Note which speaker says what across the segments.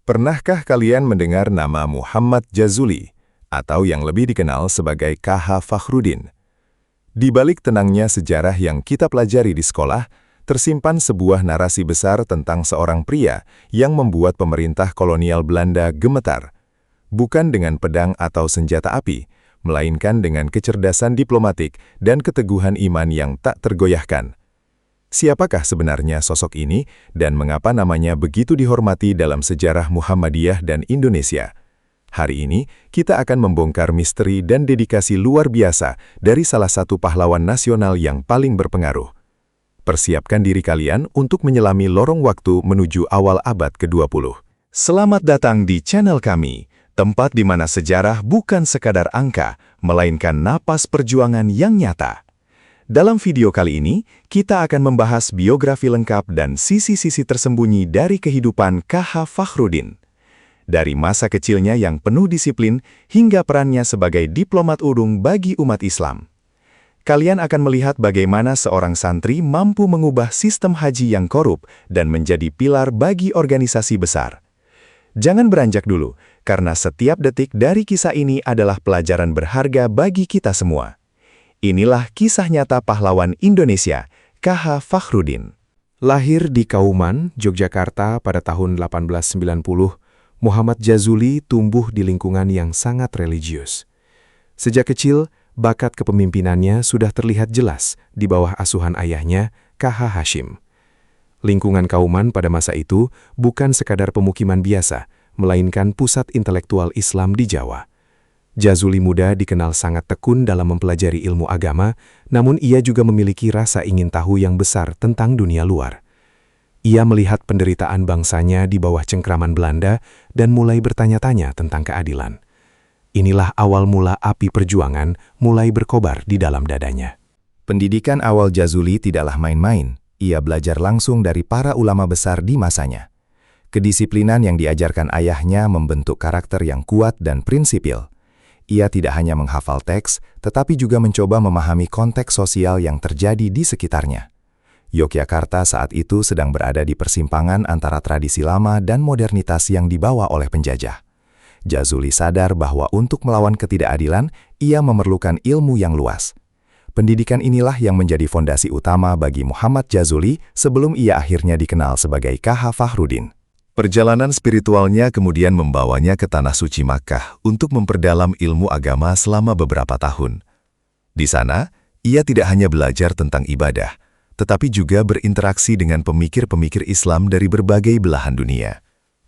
Speaker 1: Pernahkah kalian mendengar nama Muhammad Jazuli, atau yang lebih dikenal sebagai KH Fakhrudin? Di balik tenangnya sejarah yang kita pelajari di sekolah, tersimpan sebuah narasi besar tentang seorang pria yang membuat pemerintah kolonial Belanda gemetar. Bukan dengan pedang atau senjata api, melainkan dengan kecerdasan diplomatik dan keteguhan iman yang tak tergoyahkan. Siapakah sebenarnya sosok ini dan mengapa namanya begitu dihormati dalam sejarah Muhammadiyah dan Indonesia? Hari ini, kita akan membongkar misteri dan dedikasi luar biasa dari salah satu pahlawan nasional yang paling berpengaruh. Persiapkan diri kalian untuk menyelami lorong waktu menuju awal abad ke-20.
Speaker 2: Selamat datang di channel kami, tempat di mana sejarah bukan sekadar angka, melainkan napas perjuangan yang nyata. Dalam video kali ini, kita akan membahas biografi lengkap dan sisi-sisi tersembunyi dari kehidupan KH Fakhrudin. Dari masa kecilnya yang penuh disiplin hingga perannya sebagai diplomat urung bagi umat Islam. Kalian akan melihat bagaimana seorang santri mampu mengubah sistem haji yang korup dan menjadi pilar bagi organisasi besar. Jangan beranjak dulu, karena setiap detik dari kisah ini adalah pelajaran berharga bagi kita semua. Inilah kisah nyata pahlawan Indonesia, KH Fakhrudin.
Speaker 3: Lahir di Kauman, Yogyakarta pada tahun 1890, Muhammad Jazuli tumbuh di lingkungan yang sangat religius. Sejak kecil, bakat kepemimpinannya sudah terlihat jelas di bawah asuhan ayahnya, KH Hashim. Lingkungan Kauman pada masa itu bukan sekadar pemukiman biasa, melainkan pusat intelektual Islam di Jawa. Jazuli muda dikenal sangat tekun dalam mempelajari ilmu agama, namun ia juga memiliki rasa ingin tahu yang besar tentang dunia luar. Ia melihat penderitaan bangsanya di bawah cengkraman Belanda dan mulai bertanya-tanya tentang keadilan. Inilah awal mula api perjuangan mulai berkobar di dalam dadanya.
Speaker 1: Pendidikan awal Jazuli tidaklah main-main. Ia belajar langsung dari para ulama besar di masanya. Kedisiplinan yang diajarkan ayahnya membentuk karakter yang kuat dan prinsipil. Ia tidak hanya menghafal teks, tetapi juga mencoba memahami konteks sosial yang terjadi di sekitarnya. Yogyakarta saat itu sedang berada di persimpangan antara tradisi lama dan modernitas yang dibawa oleh penjajah. Jazuli sadar bahwa untuk melawan ketidakadilan, ia memerlukan ilmu yang luas. Pendidikan inilah yang menjadi fondasi utama bagi Muhammad Jazuli sebelum ia akhirnya dikenal sebagai KH Fakhrudin. Perjalanan spiritualnya kemudian membawanya ke Tanah Suci Makkah untuk memperdalam ilmu agama selama beberapa tahun. Di sana, ia tidak hanya belajar tentang ibadah, tetapi juga berinteraksi dengan pemikir-pemikir Islam dari berbagai belahan dunia.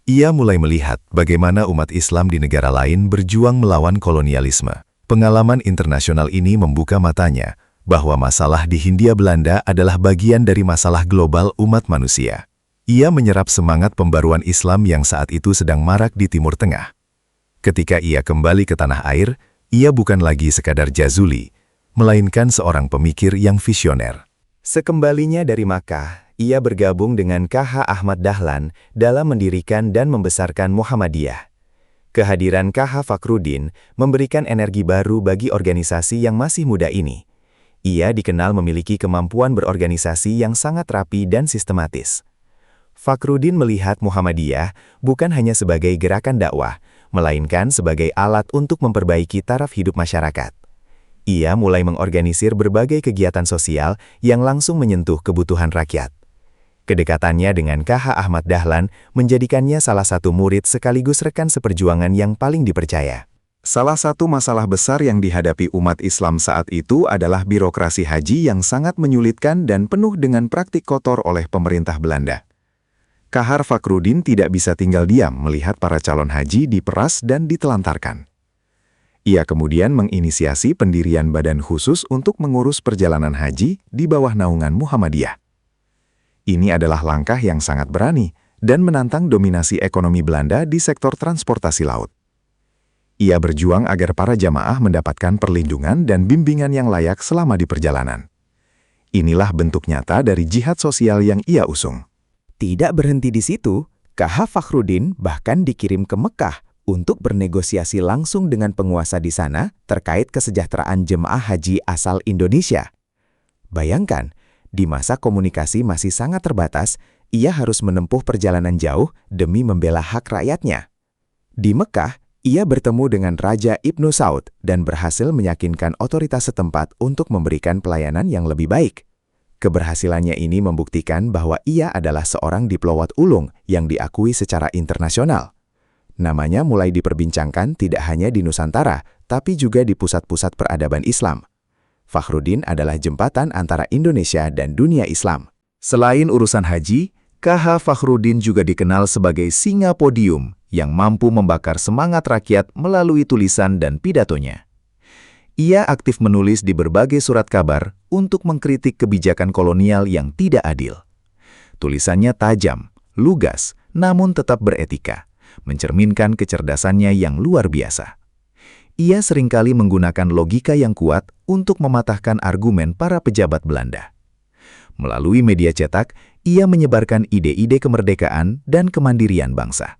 Speaker 1: Ia mulai melihat bagaimana umat Islam di negara lain berjuang melawan kolonialisme. Pengalaman internasional ini membuka matanya bahwa masalah di Hindia Belanda adalah bagian dari masalah global umat manusia. Ia menyerap semangat pembaruan Islam yang saat itu sedang marak di Timur Tengah. Ketika ia kembali ke tanah air, ia bukan lagi sekadar Jazuli, melainkan seorang pemikir yang visioner.
Speaker 2: Sekembalinya dari Makkah, ia bergabung dengan KH Ahmad Dahlan dalam mendirikan dan membesarkan Muhammadiyah. Kehadiran KH Fakhrudin memberikan energi baru bagi organisasi yang masih muda ini. Ia dikenal memiliki kemampuan berorganisasi yang sangat rapi dan sistematis. Fakhrudin melihat Muhammadiyah bukan hanya sebagai gerakan dakwah, melainkan sebagai alat untuk memperbaiki taraf hidup masyarakat. Ia mulai mengorganisir berbagai kegiatan sosial yang langsung menyentuh kebutuhan rakyat. Kedekatannya dengan KH Ahmad Dahlan menjadikannya salah satu murid sekaligus rekan seperjuangan yang paling dipercaya. Salah satu masalah besar yang dihadapi umat Islam saat itu adalah birokrasi haji yang sangat menyulitkan dan penuh dengan praktik kotor oleh pemerintah Belanda. KH Fakhrudin tidak bisa tinggal diam melihat para calon haji diperas dan ditelantarkan. Ia kemudian menginisiasi pendirian badan khusus untuk mengurus perjalanan haji di bawah naungan Muhammadiyah. Ini adalah langkah yang sangat berani dan menantang dominasi ekonomi Belanda di sektor transportasi laut. Ia berjuang agar para jamaah mendapatkan perlindungan dan bimbingan yang layak selama di perjalanan. Inilah bentuk nyata dari jihad sosial yang ia usung.
Speaker 4: Tidak berhenti di situ, KH Fakhrudin bahkan dikirim ke Mekah untuk bernegosiasi langsung dengan penguasa di sana terkait kesejahteraan jemaah haji asal Indonesia. Bayangkan, di masa komunikasi masih sangat terbatas, ia harus menempuh perjalanan jauh demi membela hak rakyatnya. Di Mekah, ia bertemu dengan Raja Ibnu Saud dan berhasil meyakinkan otoritas setempat untuk memberikan pelayanan yang lebih baik. Keberhasilannya ini membuktikan bahwa ia adalah seorang diplomat ulung yang diakui secara internasional. Namanya mulai diperbincangkan tidak hanya di Nusantara, tapi juga di pusat-pusat peradaban Islam. Fakhruddin adalah jembatan antara Indonesia dan dunia Islam.
Speaker 2: Selain urusan haji, KH Fakhruddin juga dikenal sebagai singa podium yang mampu membakar semangat rakyat melalui tulisan dan pidatonya. Ia aktif menulis di berbagai surat kabar untuk mengkritik kebijakan kolonial yang tidak adil. Tulisannya tajam, lugas, namun tetap beretika, mencerminkan kecerdasannya yang luar biasa. Ia seringkali menggunakan logika yang kuat untuk mematahkan argumen para pejabat Belanda. Melalui media cetak, ia menyebarkan ide-ide kemerdekaan dan kemandirian bangsa.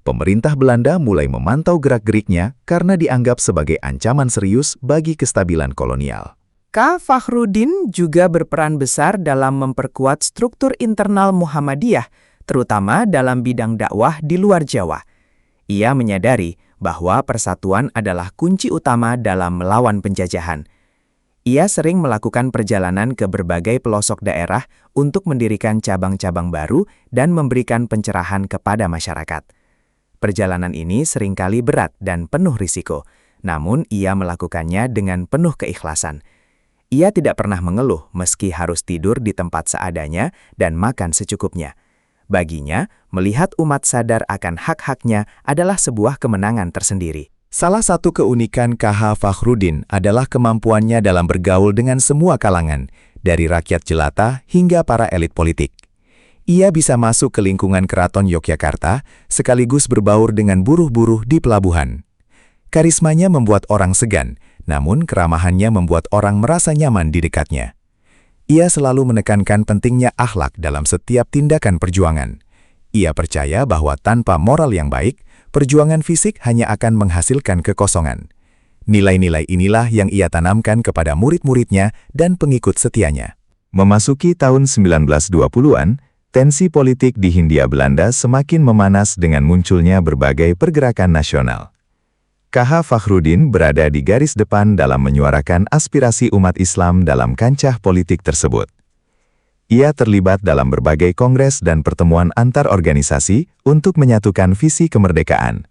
Speaker 2: Pemerintah Belanda mulai memantau gerak-geriknya karena dianggap sebagai ancaman serius bagi kestabilan kolonial.
Speaker 5: K. Fakhruddin juga berperan besar dalam memperkuat struktur internal Muhammadiyah, terutama dalam bidang dakwah di luar Jawa. Ia menyadari bahwa persatuan adalah kunci utama dalam melawan penjajahan. Ia sering melakukan perjalanan ke berbagai pelosok daerah untuk mendirikan cabang-cabang baru dan memberikan pencerahan kepada masyarakat. Perjalanan ini seringkali berat dan penuh risiko, namun ia melakukannya dengan penuh keikhlasan. Ia tidak pernah mengeluh meski harus tidur di tempat seadanya dan makan secukupnya. Baginya, melihat umat sadar akan hak-haknya adalah sebuah kemenangan tersendiri.
Speaker 1: Salah satu keunikan KH Fakhruddin adalah kemampuannya dalam bergaul dengan semua kalangan, dari rakyat jelata hingga para elit politik. Ia bisa masuk ke lingkungan keraton Yogyakarta, sekaligus berbaur dengan buruh-buruh di pelabuhan. Karismanya membuat orang segan, namun keramahannya membuat orang merasa nyaman di dekatnya. Ia selalu menekankan pentingnya akhlak dalam setiap tindakan perjuangan. Ia percaya bahwa tanpa moral yang baik, perjuangan fisik hanya akan menghasilkan kekosongan. Nilai-nilai inilah yang ia tanamkan kepada murid-muridnya dan pengikut setianya.
Speaker 2: Memasuki tahun 1920-an, tensi politik di Hindia Belanda semakin memanas dengan munculnya berbagai pergerakan nasional. KH Fakhruddin berada di garis depan dalam menyuarakan aspirasi umat Islam dalam kancah politik tersebut. Ia terlibat dalam berbagai kongres dan pertemuan antar organisasi untuk menyatukan visi kemerdekaan.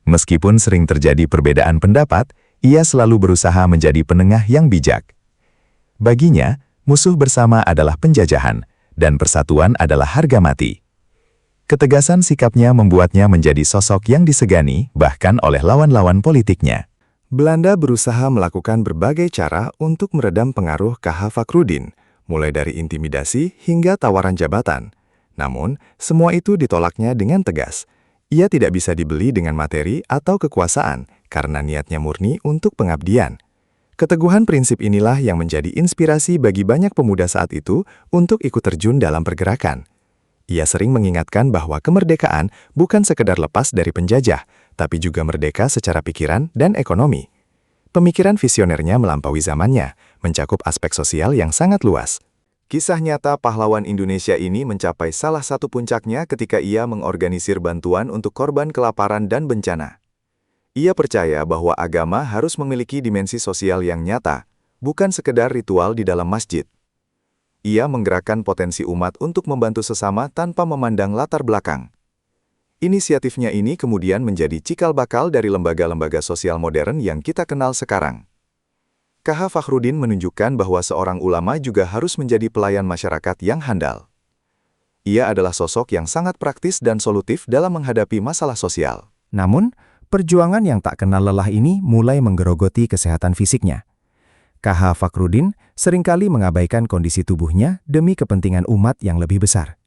Speaker 2: Meskipun sering terjadi perbedaan pendapat, ia selalu berusaha menjadi penengah yang bijak. Baginya, musuh bersama adalah penjajahan, dan persatuan adalah harga mati. Ketegasan sikapnya membuatnya menjadi sosok yang disegani bahkan oleh lawan-lawan politiknya.
Speaker 3: Belanda berusaha melakukan berbagai cara untuk meredam pengaruh KH Fakhruddin, mulai dari intimidasi hingga tawaran jabatan. Namun, semua itu ditolaknya dengan tegas. Ia tidak bisa dibeli dengan materi atau kekuasaan karena niatnya murni untuk pengabdian. Keteguhan prinsip inilah yang menjadi inspirasi bagi banyak pemuda saat itu untuk ikut terjun dalam pergerakan. Ia sering mengingatkan bahwa kemerdekaan bukan sekedar lepas dari penjajah, tapi juga merdeka secara pikiran dan ekonomi. Pemikiran visionernya melampaui zamannya, mencakup aspek sosial yang sangat luas. Kisah nyata pahlawan Indonesia ini mencapai salah satu puncaknya ketika ia mengorganisir bantuan untuk korban kelaparan dan bencana. Ia percaya bahwa agama harus memiliki dimensi sosial yang nyata, bukan sekedar ritual di dalam masjid. Ia menggerakkan potensi umat untuk membantu sesama tanpa memandang latar belakang. Inisiatifnya ini kemudian menjadi cikal bakal dari lembaga-lembaga sosial modern yang kita kenal sekarang. KH Fakhruddin menunjukkan bahwa seorang ulama juga harus menjadi pelayan masyarakat yang handal. Ia adalah sosok yang sangat praktis dan solutif dalam menghadapi masalah sosial.
Speaker 1: Namun, perjuangan yang tak kenal lelah ini mulai menggerogoti kesehatan fisiknya. KH Fakhruddin seringkali mengabaikan kondisi tubuhnya demi kepentingan umat yang lebih besar.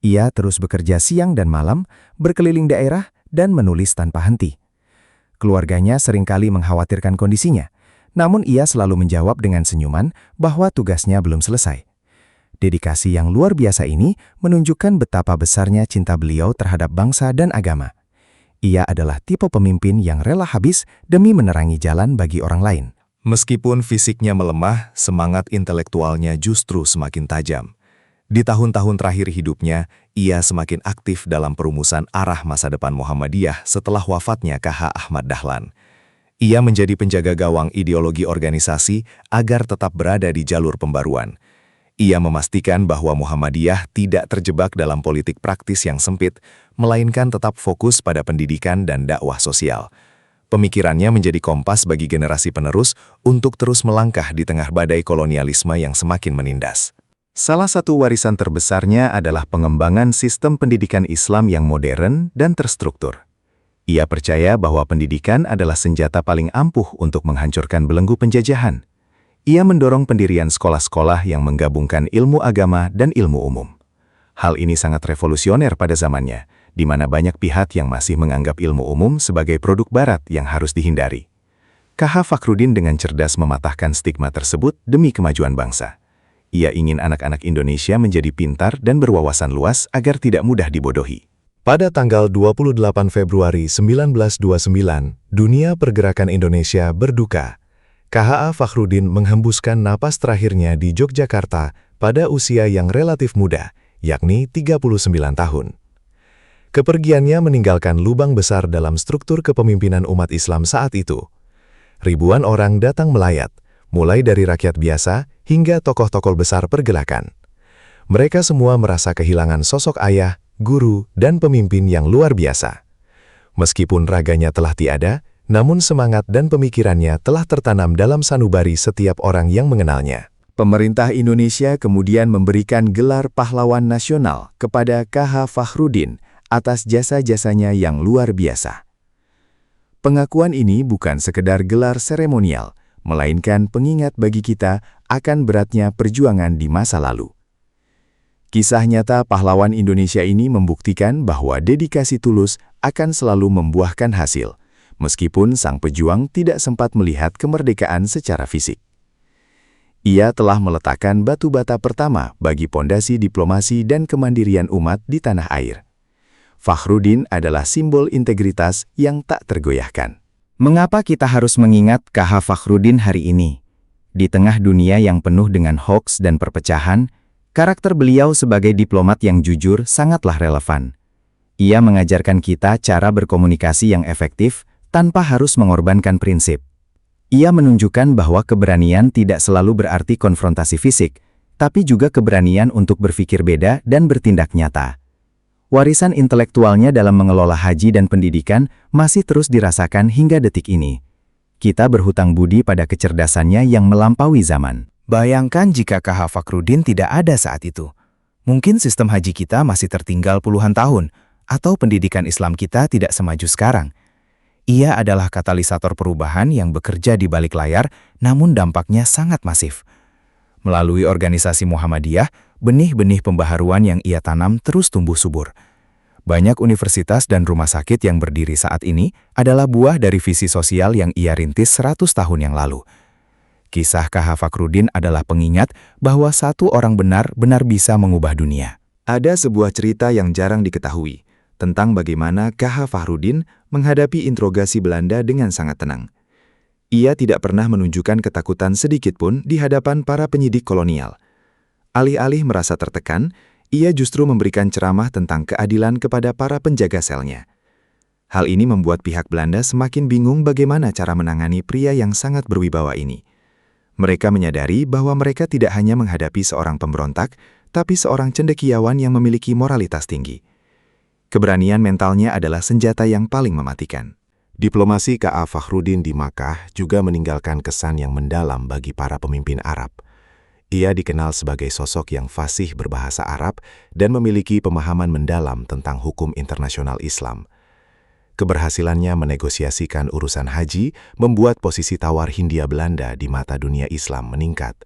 Speaker 1: Ia terus bekerja siang dan malam, berkeliling daerah, dan menulis tanpa henti. Keluarganya seringkali mengkhawatirkan kondisinya, namun ia selalu menjawab dengan senyuman bahwa tugasnya belum selesai. Dedikasi yang luar biasa ini menunjukkan betapa besarnya cinta beliau terhadap bangsa dan agama. Ia adalah tipe pemimpin yang rela habis demi menerangi jalan bagi orang lain.
Speaker 2: Meskipun fisiknya melemah, semangat intelektualnya justru semakin tajam.
Speaker 1: Di tahun-tahun terakhir hidupnya, ia semakin aktif dalam perumusan arah masa depan Muhammadiyah setelah wafatnya KH Ahmad Dahlan. Ia menjadi penjaga gawang ideologi organisasi agar tetap berada di jalur pembaruan. Ia memastikan bahwa Muhammadiyah tidak terjebak dalam politik praktis yang sempit, melainkan tetap fokus pada pendidikan dan dakwah sosial. Pemikirannya menjadi kompas bagi generasi penerus untuk terus melangkah di tengah badai kolonialisme yang semakin menindas.
Speaker 2: Salah satu warisan terbesarnya adalah pengembangan sistem pendidikan Islam yang modern dan terstruktur. Ia percaya bahwa pendidikan adalah senjata paling ampuh untuk menghancurkan belenggu penjajahan. Ia mendorong pendirian sekolah-sekolah yang menggabungkan ilmu agama dan ilmu umum. Hal ini sangat revolusioner pada zamannya, di mana banyak pihak yang masih menganggap ilmu umum sebagai produk barat yang harus dihindari. KH Fakhruddin dengan cerdas mematahkan stigma tersebut demi kemajuan bangsa. Ia ingin anak-anak Indonesia menjadi pintar dan berwawasan luas agar tidak mudah dibodohi.
Speaker 1: Pada tanggal 28 Februari 1929, dunia pergerakan Indonesia berduka. KH Fakhruddin menghembuskan napas terakhirnya di Yogyakarta pada usia yang relatif muda, yakni 39 tahun. Kepergiannya meninggalkan lubang besar dalam struktur kepemimpinan umat Islam saat itu. Ribuan orang datang melayat, mulai dari rakyat biasa hingga tokoh-tokoh besar pergerakan. Mereka semua merasa kehilangan sosok ayah, guru, dan pemimpin yang luar biasa. Meskipun raganya telah tiada, namun semangat dan pemikirannya telah tertanam dalam sanubari setiap orang yang mengenalnya.
Speaker 2: Pemerintah Indonesia kemudian memberikan gelar pahlawan nasional kepada KH Fakhruddin atas jasa-jasanya yang luar biasa. Pengakuan ini bukan sekedar gelar seremonial, melainkan pengingat bagi kita akan beratnya perjuangan di masa lalu. Kisah nyata pahlawan Indonesia ini membuktikan bahwa dedikasi tulus akan selalu membuahkan hasil, meskipun sang pejuang tidak sempat melihat kemerdekaan secara fisik. Ia telah meletakkan batu bata pertama bagi pondasi diplomasi dan kemandirian umat di tanah air. Fakhruddin adalah simbol integritas yang tak tergoyahkan.
Speaker 5: Mengapa kita harus mengingat KH Fakhruddin hari ini? Di tengah dunia yang penuh dengan hoaks dan perpecahan, karakter beliau sebagai diplomat yang jujur sangatlah relevan. Ia mengajarkan kita cara berkomunikasi yang efektif tanpa harus mengorbankan prinsip. Ia menunjukkan bahwa keberanian tidak selalu berarti konfrontasi fisik, tapi juga keberanian untuk berpikir beda dan bertindak nyata. Warisan intelektualnya dalam mengelola haji dan pendidikan masih terus dirasakan hingga detik ini. Kita berhutang budi pada kecerdasannya yang melampaui zaman. Bayangkan jika KH Fakhruddin tidak ada saat itu. Mungkin sistem haji kita masih tertinggal puluhan tahun, atau pendidikan Islam kita tidak semaju sekarang. Ia adalah katalisator perubahan yang bekerja di balik layar, namun dampaknya sangat masif. Melalui organisasi Muhammadiyah, benih-benih pembaharuan yang ia tanam terus tumbuh subur. Banyak universitas dan rumah sakit yang berdiri saat ini adalah buah dari visi sosial yang ia rintis 100 tahun yang lalu. Kisah KH Fakhruddin adalah pengingat bahwa satu orang benar-benar bisa mengubah dunia.
Speaker 2: Ada sebuah cerita yang jarang diketahui tentang bagaimana KH Fakhruddin menghadapi interogasi Belanda dengan sangat tenang. Ia tidak pernah menunjukkan ketakutan sedikitpun di hadapan para penyidik kolonial. Alih-alih merasa tertekan, ia justru memberikan ceramah tentang keadilan kepada para penjaga selnya. Hal ini membuat pihak Belanda semakin bingung bagaimana cara menangani pria yang sangat berwibawa ini. Mereka menyadari bahwa mereka tidak hanya menghadapi seorang pemberontak, tapi seorang cendekiawan yang memiliki moralitas tinggi. Keberanian mentalnya adalah senjata yang paling mematikan.
Speaker 1: Diplomasi KH Fakhruddin di Makkah juga meninggalkan kesan yang mendalam bagi para pemimpin Arab. Ia dikenal sebagai sosok yang fasih berbahasa Arab dan memiliki pemahaman mendalam tentang hukum internasional Islam. Keberhasilannya menegosiasikan urusan haji membuat posisi tawar Hindia Belanda di mata dunia Islam meningkat.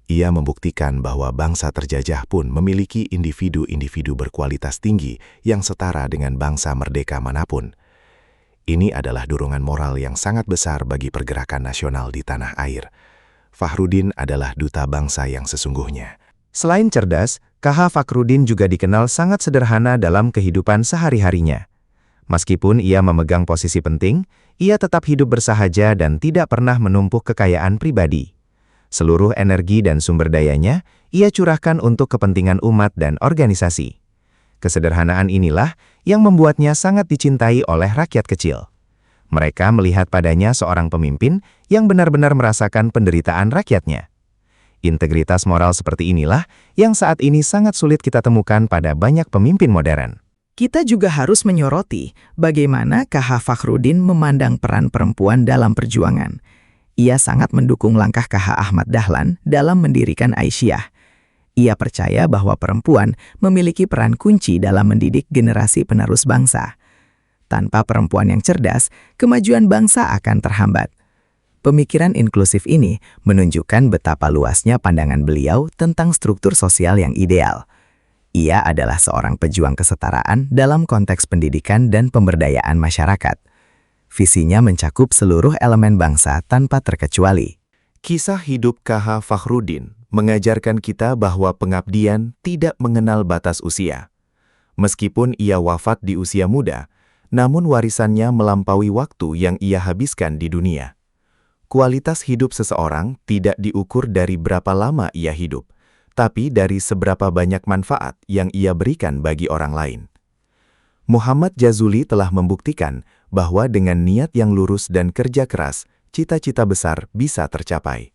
Speaker 1: Ia membuktikan bahwa bangsa terjajah pun memiliki individu-individu berkualitas tinggi yang setara dengan bangsa merdeka manapun. Ini adalah dorongan moral yang sangat besar bagi pergerakan nasional di tanah air. Fakhruddin adalah duta bangsa yang sesungguhnya.
Speaker 2: Selain cerdas, KH Fakhruddin juga dikenal sangat sederhana dalam kehidupan sehari-harinya. Meskipun ia memegang posisi penting, ia tetap hidup bersahaja dan tidak pernah menumpuk kekayaan pribadi. Seluruh energi dan sumber dayanya ia curahkan untuk kepentingan umat dan organisasi. Kesederhanaan inilah yang membuatnya sangat dicintai oleh rakyat kecil. Mereka melihat padanya seorang pemimpin yang benar-benar merasakan penderitaan rakyatnya. Integritas moral seperti inilah yang saat ini sangat sulit kita temukan pada banyak pemimpin modern.
Speaker 5: Kita juga harus menyoroti bagaimana KH Fakhruddin memandang peran perempuan dalam perjuangan. Ia sangat mendukung langkah KH Ahmad Dahlan dalam mendirikan Aisyah. Ia percaya bahwa perempuan memiliki peran kunci dalam mendidik generasi penerus bangsa. Tanpa perempuan yang cerdas, kemajuan bangsa akan terhambat. Pemikiran inklusif ini menunjukkan betapa luasnya pandangan beliau tentang struktur sosial yang ideal. Ia adalah seorang pejuang kesetaraan dalam konteks pendidikan dan pemberdayaan masyarakat. Visinya mencakup seluruh elemen bangsa tanpa terkecuali.
Speaker 2: Kisah hidup KH Fakhruddin mengajarkan kita bahwa pengabdian tidak mengenal batas usia. Meskipun ia wafat di usia muda, namun warisannya melampaui waktu yang ia habiskan di dunia. Kualitas hidup seseorang tidak diukur dari berapa lama ia hidup, tapi dari seberapa banyak manfaat yang ia berikan bagi orang lain. Muhammad Jazuli telah membuktikan bahwa dengan niat yang lurus dan kerja keras, cita-cita besar bisa tercapai.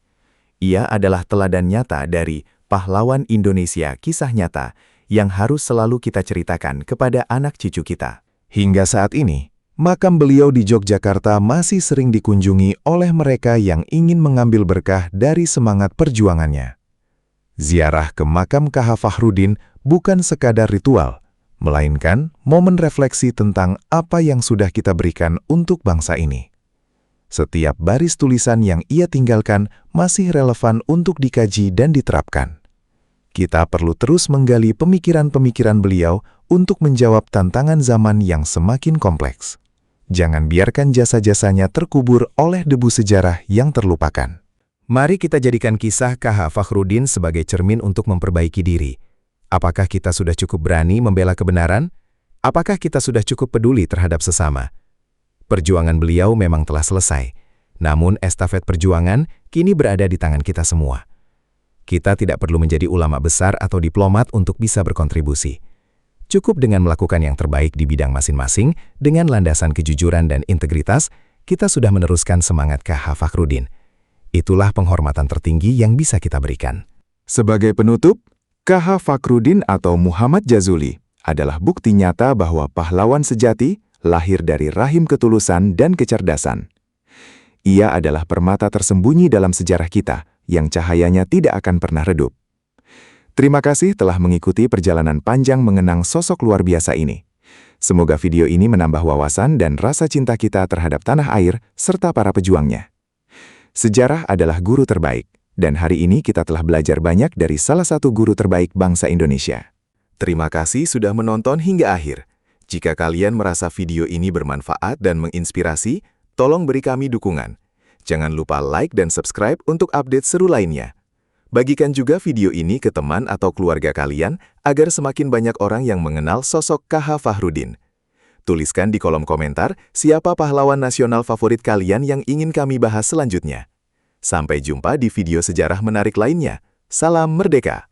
Speaker 2: Ia adalah teladan nyata dari pahlawan Indonesia kisah nyata yang harus selalu kita ceritakan kepada anak cucu kita.
Speaker 3: Hingga saat ini, makam beliau di Yogyakarta masih sering dikunjungi oleh mereka yang ingin mengambil berkah dari semangat perjuangannya. Ziarah ke makam KH Fakhruddin bukan sekadar ritual, melainkan momen refleksi tentang apa yang sudah kita berikan untuk bangsa ini. Setiap baris tulisan yang ia tinggalkan masih relevan untuk dikaji dan diterapkan. Kita perlu terus menggali pemikiran-pemikiran beliau untuk menjawab tantangan zaman yang semakin kompleks. Jangan biarkan jasa-jasanya terkubur oleh debu sejarah yang terlupakan.
Speaker 1: Mari kita jadikan kisah KH Fakhruddin sebagai cermin untuk memperbaiki diri. Apakah kita sudah cukup berani membela kebenaran? Apakah kita sudah cukup peduli terhadap sesama? Perjuangan beliau memang telah selesai, namun estafet perjuangan kini berada di tangan kita semua. Kita tidak perlu menjadi ulama besar atau diplomat untuk bisa berkontribusi. Cukup dengan melakukan yang terbaik di bidang masing-masing, dengan landasan kejujuran dan integritas, kita sudah meneruskan semangat KH Fakhruddin. Itulah penghormatan tertinggi yang bisa kita berikan.
Speaker 3: Sebagai penutup, KH Fakhruddin atau Muhammad Jazuli adalah bukti nyata bahwa pahlawan sejati lahir dari rahim ketulusan dan kecerdasan. Ia adalah permata tersembunyi dalam sejarah kita yang cahayanya tidak akan pernah redup. Terima kasih telah mengikuti perjalanan panjang mengenang sosok luar biasa ini. Semoga video ini menambah wawasan dan rasa cinta kita terhadap tanah air serta para pejuangnya. Sejarah adalah guru terbaik, dan hari ini kita telah belajar banyak dari salah satu guru terbaik bangsa Indonesia. Terima kasih sudah menonton hingga akhir. Jika kalian merasa video ini bermanfaat dan menginspirasi, tolong beri kami dukungan. Jangan lupa like dan subscribe untuk update seru lainnya. Bagikan juga video ini ke teman atau keluarga kalian agar semakin banyak orang yang mengenal sosok KH Fakhruddin. Tuliskan di kolom komentar siapa pahlawan nasional favorit kalian yang ingin kami bahas selanjutnya. Sampai jumpa di video sejarah menarik lainnya. Salam Merdeka!